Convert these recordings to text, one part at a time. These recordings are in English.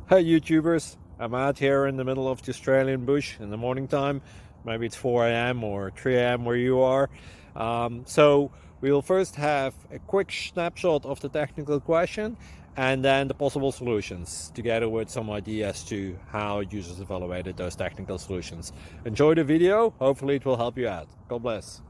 Hey YouTubers, I'm out here in the middle of the Australian bush in the morning time. Maybe it's 4 a.m. or 3 a.m. where you are. So we will first have a quick snapshot of the technical question and then the possible solutions, together with some ideas to how users evaluated those technical solutions. Enjoy the video, hopefully it will help you out. God bless.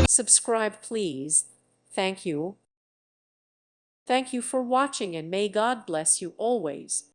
Subscribe, please. Thank you. Thank you for watching, and may God bless you always.